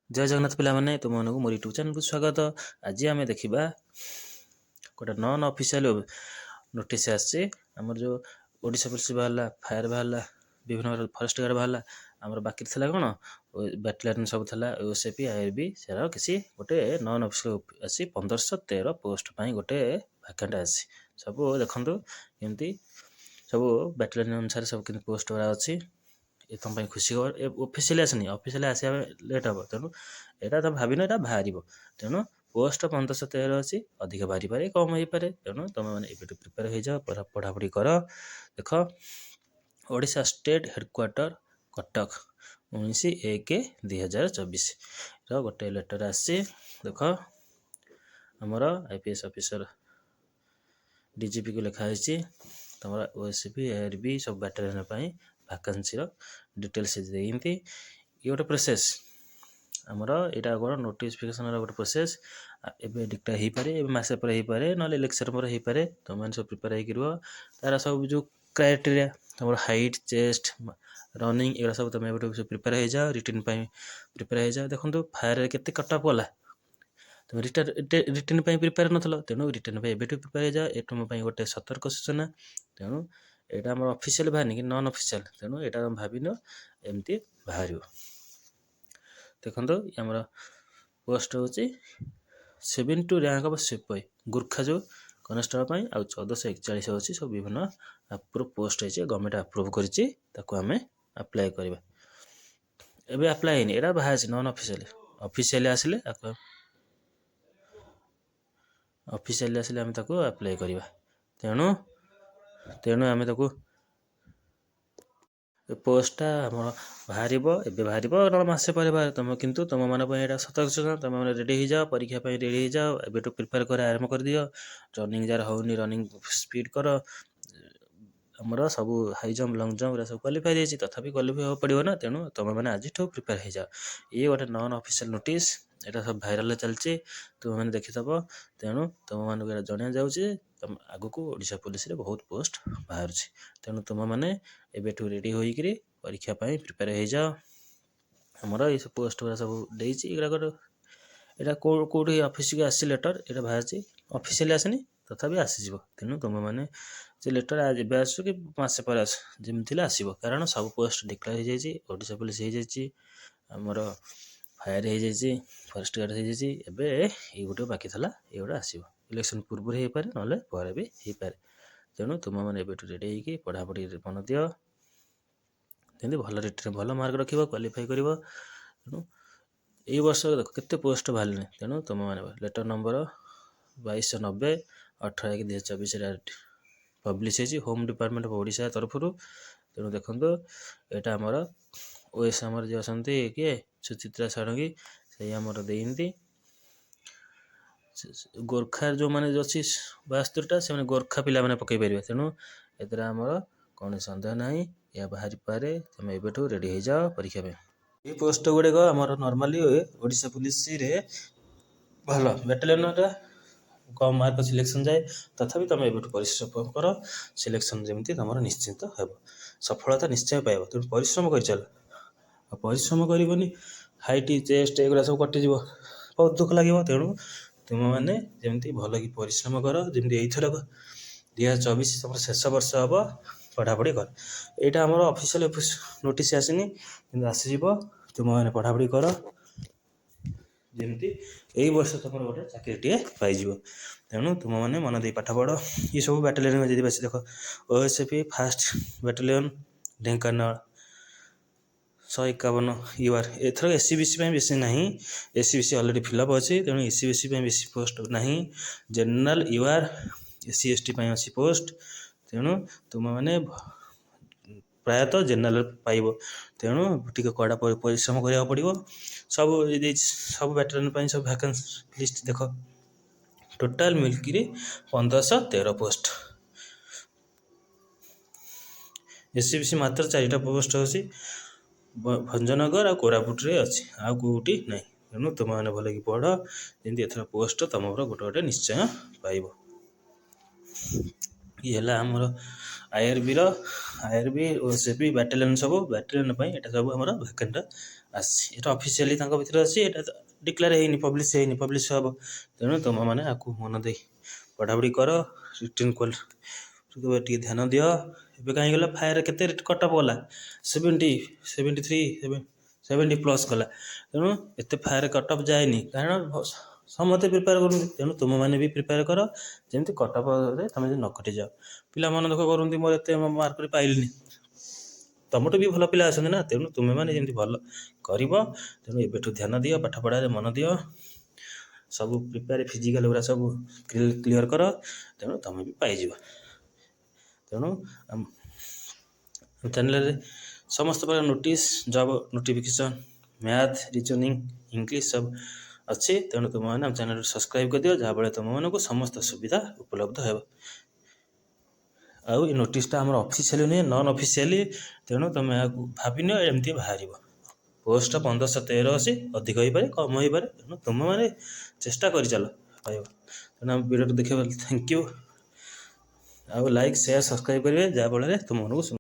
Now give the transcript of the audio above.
जय जगन्नाथ पिलामाने तुमମାନଙ୍କୁ ମୋର ୟୁଟ୍ୟୁବ୍ ଚ୍ୟାନେଲକୁ ସ୍ୱାଗତ। ଆଜି ଆମେ ଦେଖିବା ଗୋଟେ ନନ୍ ଅଫିସିଆଲ ନୋଟିସ୍ ଆସିଛି। ଆମର ଯେଉଁ ଓଡ଼ିଶା ପୋଲିସ ବାହାରିଲା, ଫାୟାର ବାହାରିଲା, ବିଭିନ୍ନ ଫରେଷ୍ଟ ଗାର୍ଡ଼ ବାହାରିଲା, ଆମର ବାକି ଥିଲା କ'ଣ ବ୍ୟାଟାଲିୟନ ସବୁ ଥିଲା OSP IRB, ସେହାର କିଛି ଗୋଟେ ନନ୍ ଅଫିସିଆଲ ଆସି 1513 ପୋଷ୍ଟ ପାଇଁ ଗୋଟେ ଭ୍ୟାକାଣ୍ଟ ଆସିଛି। ସବୁ ଦେଖନ୍ତୁ ଏମିତି ସବୁ ବ୍ୟାଟାଲିୟନ ଅନୁସାରେ ସବୁ କେମିତି ପୋଷ୍ଟ ଗୁଡ଼ା ଅଛି। ଏ ତୁମ ପାଇଁ ଖୁସି ଖବର। ଏ ଅଫିସିଆଲି ଆସିନି, ଅଫିସିଆଲି ଆସିବା ଲେଟ୍ ହେବ, ତେଣୁ ଏଇଟା ତୁମେ ଭାବିନ ଏଇଟା ବାହାରିବ। ତେଣୁ ପୋଷ୍ଟ 1513 ଅଛି, ଅଧିକ ବାହାରିପାରେ, କମ୍ ହେଇପାରେ। ତେଣୁ ତୁମେମାନେ ଏବେଠୁ ପ୍ରିପେୟାର ହେଇଯାଅ, ପଢ଼ାପଢ଼ି କର। ଦେଖ, ଓଡ଼ିଶା ଷ୍ଟେଟ୍ ହେଡ଼କ୍ୱାର୍ଟର କଟକ 19/1/2024 ଗୋଟେ ଲେଟର ଆସିଛି। ଦେଖ, ଆମର IPS ଅଫିସର DGPକୁ ଲେଖା ହେଇଛି। ତୁମର OSP IRB ସବୁ ବ୍ୟାଟାଲିୟନ ପାଇଁ ଭ୍ୟାକାନ୍ସିର ଡିଟେଲ୍ସ ଦେଇନ୍ତି। ଇଏ ଗୋଟେ ପ୍ରୋସେସ୍, ଆମର ଏଇଟା କ'ଣ ନୋଟିଫିକେସନର ଗୋଟେ ପ୍ରୋସେସ୍। ଏବେ ଡିକ୍ଟା ହେଇପାରେ, ଏବେ ମାସେ ପରେ ହେଇପାରେ, ନହେଲେ ଇଲେକ୍ସନ ପରେ ହେଇପାରେ। ତୁମମାନେ ସବୁ ପ୍ରିପେୟାର ହେଇକି ରୁହ। ତାର ସବୁ ଯେଉଁ କ୍ରାଇଟେରିଆ, ତୁମର ହାଇଟ୍, ଚେଷ୍ଟ, ରନିଂ, ଏଗୁଡ଼ା ସବୁ ତୁମେ ଏବେଠୁ ସବୁ ପ୍ରିପେୟାର ହେଇଯାଅ। ରିଟିନ୍ ପାଇଁ ପ୍ରିପେୟାର ହେଇଯାଅ। ଦେଖନ୍ତୁ ଫାୟାରରେ କେତେ କଟଅଫ୍ ଗଲା, ତୁମେ ରିଟିନ୍ ପାଇଁ ପ୍ରିପେୟାର ନଥିଲ, ତେଣୁ ରିଟିନ୍ ପାଇଁ ଏବେଠୁ ପ୍ରିପେୟାର ହେଇଯାଅ। ଏ ତୁମ ପାଇଁ ଗୋଟେ ସତର୍କ ସୂଚନା। ତେଣୁ ଏଇଟା ଆମର ଅଫିସିଆଲ ବାହାରିନି କି ନନ୍ ଅଫିସିଆଲ, ତେଣୁ ଏଇଟା ଆମେ ଭାବିନ ଏମିତି ବାହାରିବ। ଦେଖନ୍ତୁ ଆମର ପୋଷ୍ଟ ହେଉଛି 72 ର୍ୟାଙ୍କ ଅଫ୍ ସିପାହୀ ଗୁର୍ଖା ଯେଉଁ କନେଷ୍ଟବଳ ପାଇଁ, ଆଉ 1441 ଅଛି ସବୁ ବିଭିନ୍ନ ଆପ୍ରୁଭ୍ ପୋଷ୍ଟ ହେଇଛି, ଗଭର୍ଣ୍ଣମେଣ୍ଟ ଆପ୍ରୁଭ୍ କରିଛି। ତାକୁ ଆମେ ଆପ୍ଲାଏ କରିବା। ଏବେ ଆପ୍ଲାଏ ହେଇନି, ଏଇଟା ବାହାରିଛି ନନ୍ ଅଫିସିଆଲି। ଅଫିସିଆଲି ଆସିଲେ ଆମେ ତାକୁ ଆପ୍ଲାଏ କରିବା। ତେଣୁ ଆମେ ତାକୁ ପୋଷ୍ଟଟା ଆମର ବାହାରିବ, ଏବେ ବାହାରିବ, ନହେଲେ ମାସେ ପରେ ବାହାରିବ। କିନ୍ତୁ ତୁମମାନଙ୍କ ପାଇଁ ଏଇଟା ସତର୍କ ସୂଚନା। ତୁମେମାନେ ରେଡ଼ି ହେଇଯାଅ, ପରୀକ୍ଷା ପାଇଁ ରେଡ଼ି ହେଇଯାଅ। ଏବେଠୁ ପ୍ରିପେୟାର କରି ଆରମ୍ଭ କରିଦିଅ। ରନିଂ ଯାହାର ହେଉନି, ରନିଂ ସ୍ପିଡ଼୍ କର। ଆମର ସବୁ ହାଇ ଜମ୍ପ, ଲଙ୍ଗ ଜମ୍ପ ଏଗୁଡ଼ା ସବୁ କ୍ୱାଲିଫାଇ ହେଇଛି, ତଥାପି କ୍ୱାଲିଫାଇ ହେବାକୁ ପଡ଼ିବ ନା। ତେଣୁ ତୁମେମାନେ ଆଜିଠୁ ପ୍ରିପେୟାର ହେଇଯାଅ। ଇଏ ଗୋଟେ ନନ୍ ଅଫିସିଆଲ ନୋଟିସ୍, ଏଇଟା ସବୁ ଭାଇରାଲ ଚାଲିଛି, ତୁମେମାନେ ଦେଖିଦେବ। ତେଣୁ ତୁମମାନଙ୍କୁ ଏଇଟା ଜଣାଇ ଯାଉଛି ଯେ ଆଗକୁ ଓଡ଼ିଶା ପୋଲିସରେ ବହୁତ ପୋଷ୍ଟ ବାହାରୁଛି। ତେଣୁ ତୁମମାନେ ଏବେଠୁ ରେଡ଼ି ହୋଇକିରି ପରୀକ୍ଷା ପାଇଁ ପ୍ରିପେୟାର ହେଇଯାଅ। ଆମର ଏଇସବୁ ପୋଷ୍ଟ ଗୁଡ଼ା ସବୁ ଦେଇଛି। ଏଇଟା କେଉଁଠି ଅଫିସକୁ ଆସିଛି ଲେଟର, ଏଇଟା ବାହାରିଛି, ଅଫିସିଆଲି ଆସିନି, ତଥାପି ଆସିଯିବ। ତେଣୁ ତୁମମାନେ ସେ ଲେଟର ଏବେ ଆସୁ କି ମାସେ ପରେ ଆସୁ, ଯେମିତି ଥିଲେ ଆସିବ। କାରଣ ସବୁ ପୋଷ୍ଟ ଡିକ୍ଲେୟାର ହେଇଯାଇଛି। ଓଡ଼ିଶା ପୋଲିସ ହେଇଯାଇଛି, ଆମର ଫାୟାର ହେଇଯାଇଛି, ଫରେଷ୍ଟ ଗାର୍ଡ଼ ହେଇଯାଇଛି। ଏବେ ଏଇ ଗୋଟେ ବାକି ଥିଲା, ଏଇଗୁଡ଼ା ଆସିବ। ଇଲେକ୍ସନ ପୂର୍ବରୁ ହେଇପାରେ, ନହେଲେ ପରେ ବି ହେଇପାରେ। ତେଣୁ ତୁମମାନେ ଏବେଠୁ ରେଡ଼ି ହେଇକି ପଢ଼ାପଢ଼ିରେ ମନ ଦିଅ, ଯେମିତି ଭଲ ରିଟିନ୍ ଭଲ ମାର୍କ ରଖିବ, କ୍ୱାଲିଫାଇ କରିବ। ତେଣୁ ଏଇ ବର୍ଷ ଦେଖ କେତେ ପୋଷ୍ଟ ବାହାରିଲାଣି। ତେଣୁ ତୁମମାନେ ଲେଟର ନମ୍ବର 2290/18/2024 ପବ୍ଲିଶ ହେଇଛି ହୋମ୍ ଡିପାର୍ଟମେଣ୍ଟ ଅଫ୍ ଓଡ଼ିଶା ତରଫରୁ। ତେଣୁ ଦେଖନ୍ତୁ, ଏଇଟା ଆମର OS ଆମର ଯିଏ ଅଛନ୍ତି କିଏ ସୁଚିତ୍ରା ଷଡ଼ଙ୍ଗୀ, ସେଇ ଆମର ଦେଇନ୍ତି। ଗୋର୍ଖାର ଯେଉଁମାନେ ଅଛି 72ଟା, ସେମାନେ ଗୋର୍ଖା ପିଲାମାନେ ପକାଇ ପାରିବେ। ତେଣୁ ଏଥିରେ ଆମର କୌଣସି ସନ୍ଦେହ ନାହିଁ, ଏହା ବାହାରିପାରେ। ତୁମେ ଏବେଠୁ ରେଡ଼ି ହେଇଯାଅ ପରୀକ୍ଷା ପାଇଁ। ଏହି ପୋଷ୍ଟ ଗୁଡ଼ିକ ଆମର ନର୍ମାଲି ଓଡ଼ିଶା ପୋଲିସରେ ଭଲ ବ୍ୟାଟାଲିୟନଟା କମ୍ ମାର୍କ ସିଲେକ୍ସନ୍ ଯାଏ, ତଥାପି ତୁମେ ଏବେଠୁ ପରିଶ୍ରମ କର। ସିଲେକ୍ସନ୍ ଯେମିତି ତୁମର ନିଶ୍ଚିନ୍ତ ହେବ, ସଫଳତା ନିଶ୍ଚୟ ପାଇବ। ତେଣୁ ପରିଶ୍ରମ କରିଚାଲ। ଆଉ ପରିଶ୍ରମ କରିବନି, ହାଇଟ୍, ଚେଷ୍ଟ ଏଗୁଡ଼ା ସବୁ କଟିଯିବ, ବହୁତ ଦୁଃଖ ଲାଗିବ। ତେଣୁ ତୁମମାନେ ଯେମିତି ଭଲ କି ପରିଶ୍ରମ କର, ଯେମିତି ଏଇଥର 2024 ତୁମର ଶେଷ ବର୍ଷ ହେବ, ପଢ଼ାପଢ଼ି କର। ଏଇଟା ଆମର ଅଫିସିଆଲ ନୋଟିସ୍ ଆସିନି, କିନ୍ତୁ ଆସିଯିବ। ତୁମମାନେ ପଢ଼ାପଢ଼ି କର, ଯେମିତି ଏଇ ବର୍ଷ ତୁମର ଗୋଟେ ଚାକିରିଟିଏ ପାଇଯିବ। ତେଣୁ ତୁମମାନେ ମନ ଦେଇ ପାଠ ପଢ଼। ଏସବୁ ବ୍ୟାଟାଲିୟନ ଯଦି ବେଶୀ ଦେଖ, OSP first battalion Dhenkanal 151 UR। ଏଥର SCBC ପାଇଁ ବେଶୀ ନାହିଁ, SCBC ଅଲରେଡ଼ି ଫିଲ୍ଅପ୍ ଅଛି। ତେଣୁ SCBC ପାଇଁ ବେଶୀ ପୋଷ୍ଟ ନାହିଁ। ଜେନେରାଲ UR SC ST ପାଇଁ ଅଛି ପୋଷ୍ଟ। ତେଣୁ ତୁମମାନେ ପ୍ରାୟତଃ ଜେନେରାଲ ପାଇବ। ତେଣୁ ଟିକେ କଡ଼ା ପରିଶ୍ରମ କରିବାକୁ ପଡ଼ିବ। ସବୁ ବ୍ୟାଟାଲିୟନ ପାଇଁ ସବୁ ଭ୍ୟାକାନ୍ସି ଲିଷ୍ଟ ଦେଖ, ଟୋଟାଲ ମିଳିକିରି 1513 ପୋଷ୍ଟ। SCBC ମାତ୍ର 4ଟା ପୋଷ୍ଟ ଅଛି, ଭଞ୍ଜନଗର ଆଉ କୋରାପୁଟରେ ଅଛି, ଆଉ କେଉଁଠି ନାହିଁ। ତେଣୁ ତୁମମାନେ ଭଲକି ପଢ଼, ଯେମିତି ଏଥର ପୋଷ୍ଟ ତୁମର ଗୋଟେ ନିଶ୍ଚୟ ପାଇବ। ଇଏ ହେଲା ଆମର IRB OSP ବ୍ୟାଟାଲିୟନ। ସବୁ ବ୍ୟାଟାଲିୟନ ପାଇଁ ଏଇଟା ସବୁ ଆମର ଭ୍ୟାକାଣ୍ଟ ଆସିଛି, ଏଇଟା ଅଫିସିଆଲି ତାଙ୍କ ଭିତରେ ଅଛି, ଏଇଟା ଡିକ୍ଲେୟାର ହେଇନି, ପବ୍ଲିଶ ହେଇନି, ପବ୍ଲିଶ ହେବ। ତେଣୁ ତୁମମାନେ ଆକୁ ମନ ଦେଇ ପଢ଼ାପଢ଼ି କର, ରିଟିନ୍ ଟିକେ ଧ୍ୟାନ ଦିଅ। ଏବେ କାହିଁକି ଗଲା ଫାୟାର କେତେ କଟଅଫ୍ ଗଲା 70, 73, 70 ପ୍ଲସ୍ ଗଲା। ତେଣୁ ଏତେ ଫାୟାର କଟଅଫ୍ ଯାଏନି, କାରଣ ସମସ୍ତେ ପ୍ରିପେୟାର କରନ୍ତି। ତେଣୁ ତୁମମାନେ ବି ପ୍ରିପେୟାର କର, ଯେମିତି କଟଅଫ୍ରେ ତୁମେ ଯଦି ନ କଟିଯାଅ। ପିଲା ମନ ଦୁଃଖ କରନ୍ତି ମୋର ଏତେ ମାର୍କରେ ପାଇଲିନି, ତୁମଠୁ ବି ଭଲ ପିଲା ଅଛନ୍ତି ନା, ତେଣୁ ତୁମେମାନେ ଯେମିତି ଭଲ କରିବ। ତେଣୁ ଏବେଠୁ ଧ୍ୟାନ ଦିଅ, ପାଠ ପଢ଼ାରେ ମନ ଦିଅ, ସବୁ ପ୍ରିପେୟାର ଫିଜିକାଲ ଗୁଡ଼ା ସବୁ କ୍ଲିୟର କର। ତେଣୁ ତୁମେ ବି ପାଇଯିବ। ତେଣୁ ଆମ ଚ୍ୟାନେଲରେ ସମସ୍ତ ପ୍ରକାର notice, job notification, math, reasoning, English ସବୁ ଅଛି। ତେଣୁ ତୁମମାନେ ଆମ ଚ୍ୟାନେଲକୁ ସବସ୍କ୍ରାଇବ୍ କରିଦିଅ, ଯାହାଫଳରେ ତୁମମାନଙ୍କୁ ସମସ୍ତ ସୁବିଧା ଉପଲବ୍ଧ ହେବ। ଆଉ ଏ ନୋଟିସ୍ଟା ଆମର ଅଫିସିଆଲି ନୁହେଁ, ନନ୍ ଅଫିସିଆଲି। ତେଣୁ ତୁମେ ଏହାକୁ ଭାବିନିଅ ଏମିତି ବାହାରିବ। ପୋଷ୍ଟ 1513 ଅଛି, ଅଧିକ ହେଇପାରେ, କମ୍ ହେଇପାରେ। ତେଣୁ ତୁମମାନେ ଚେଷ୍ଟା କରିଚାଲ ପାଇବ। ତେଣୁ ଆମ ଭିଡ଼ିଓଟି ଦେଖିବା ଥ୍ୟାଙ୍କ ୟୁ। ଆଉ ଲାଇକ୍, ସେୟାର, ସବସ୍କ୍ରାଇବ୍ କରିବେ, ଯାହାଫଳରେ ତୁମମାନଙ୍କୁ